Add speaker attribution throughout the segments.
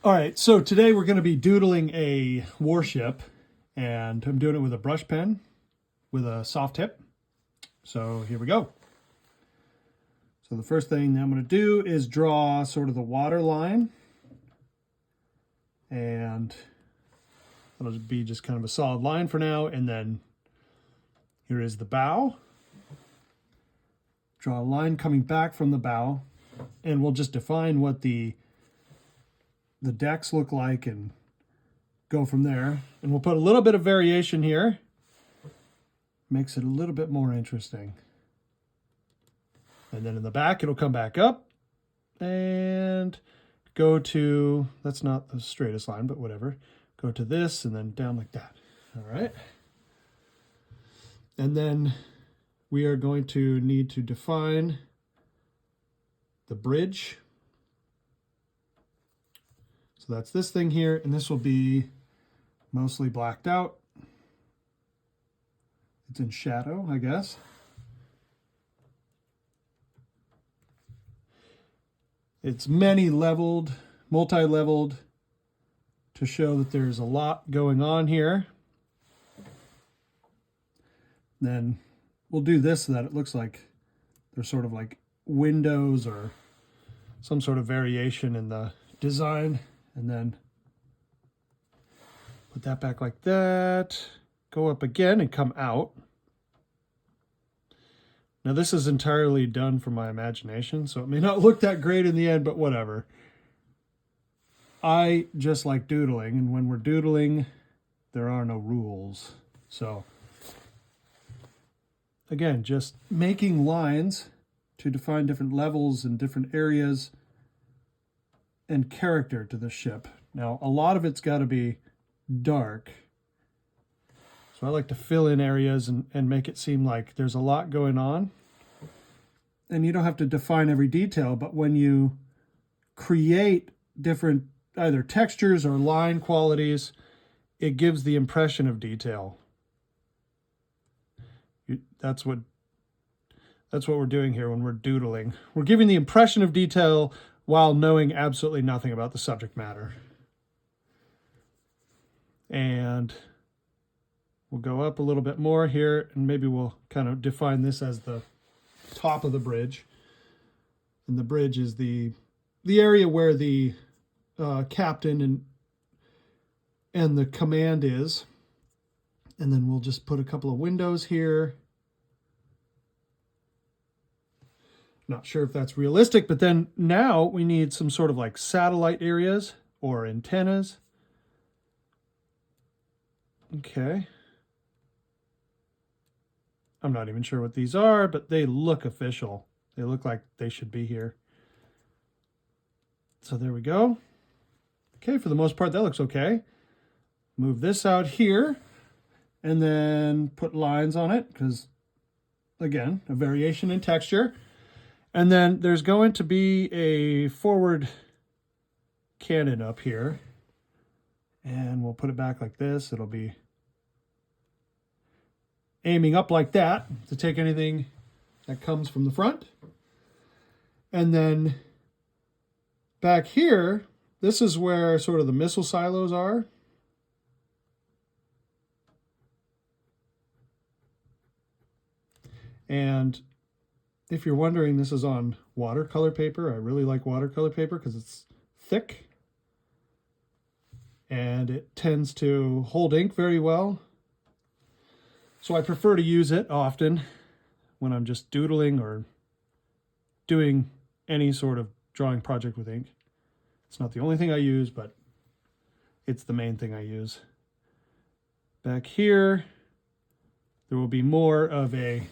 Speaker 1: All right, so today we're going to be doodling a warship, and I'm doing it with a brush pen with a soft tip. So here we go. So the first thing I'm going to do is draw sort of the water line, and it'll be just kind of a solid line for now. And then here is the bow. Draw a line coming back from the bow, and we'll just define what the decks look like and go from there. And we'll put a little bit of variation here. Makes it a little bit more interesting. And then in the back, it'll come back up and go to, that's not the straightest line, but whatever. Go to this and then down like that. All right. And then we are going to need to define the bridge. So that's this thing here, and this will be mostly blacked out. It's in shadow, I guess. It's many-leveled, multi-leveled to show that there's a lot going on here. Then we'll do this so that it looks like there's sort of like windows or some sort of variation in the design. And then put that back like that. Go up again and come out. Now this is entirely done from my imagination, so it may not look that great in the end, but whatever. I just like doodling, and when we're doodling, there are no rules. So again, just making lines to define different levels and different areas and character to the ship. Now, a lot of it's got to be dark. So I like to fill in areas and make it seem like there's a lot going on. And you don't have to define every detail, but when you create different either textures or line qualities, it gives the impression of detail. That's what we're doing here when we're doodling. We're giving the impression of detail while knowing absolutely nothing about the subject matter. And we'll go up a little bit more here, and maybe we'll kind of define this as the top of the bridge. And the bridge is the area where the captain and the command is. And then we'll just put a couple of windows here. Not sure if that's realistic, but then now we need some sort of like satellite areas or antennas. Okay. I'm not even sure what these are, but they look official. They look like they should be here. So there we go. Okay, for the most part, that looks okay. Move this out here and then put lines on it because, again, a variation in texture. And then there's going to be a forward cannon up here. And we'll put it back like this. It'll be aiming up like that to take anything that comes from the front. And then back here, this is where sort of the missile silos are. And if you're wondering, this is on watercolor paper. I really like watercolor paper because it's thick and it tends to hold ink very well. So I prefer to use it often when I'm just doodling or doing any sort of drawing project with ink. It's not the only thing I use, but it's the main thing I use. Back here, there will be more of a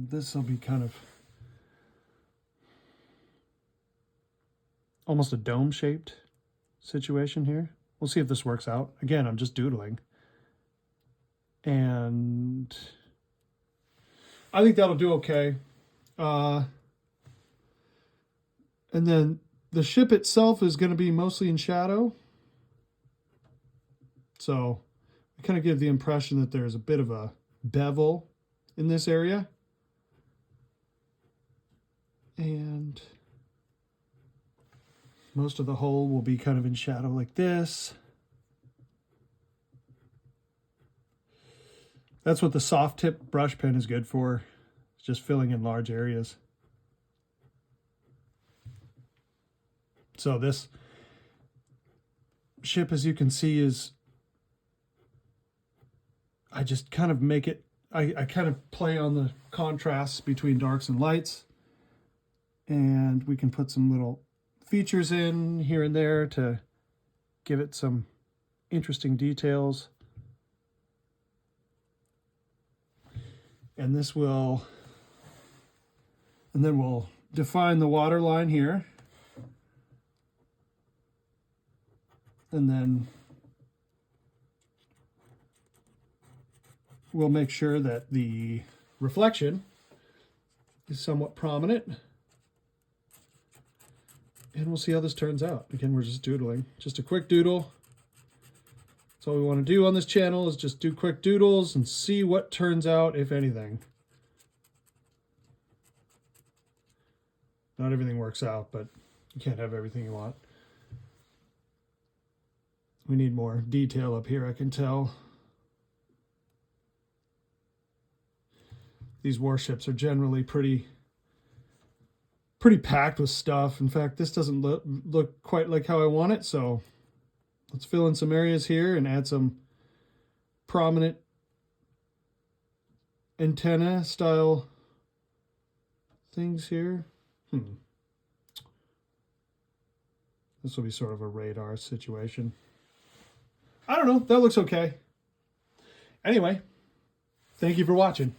Speaker 1: this will be kind of almost a dome-shaped situation here. We'll see if this works out. Again, I'm just doodling. And I think that'll do okay. And then the ship itself is going to be mostly in shadow. So I kind of give the impression that there's a bit of a bevel in this area. And Most of the hull will be kind of in shadow like this. That's what the soft tip brush pen is good for. It's just filling in large areas. So this ship, as you can see, is, I just kind of make it, I kind of play on the contrasts between darks and lights. And we can put some little features in here and there to give it some interesting details. And this will, and then we'll define the water line here. And then we'll make sure that the reflection is somewhat prominent. And we'll see how this turns out. Again, we're just doodling. Just a quick doodle. That's all we want to do on this channel, is just do quick doodles and see what turns out, if anything. Not everything works out, but you can't have everything you want. We need more detail up here, I can tell. These warships are generally pretty packed with stuff. In fact, this doesn't look quite like how I want it, so let's fill in some areas here and add some prominent antenna style things here. This will be sort of a radar situation. I don't know, that looks okay. Anyway, thank you for watching.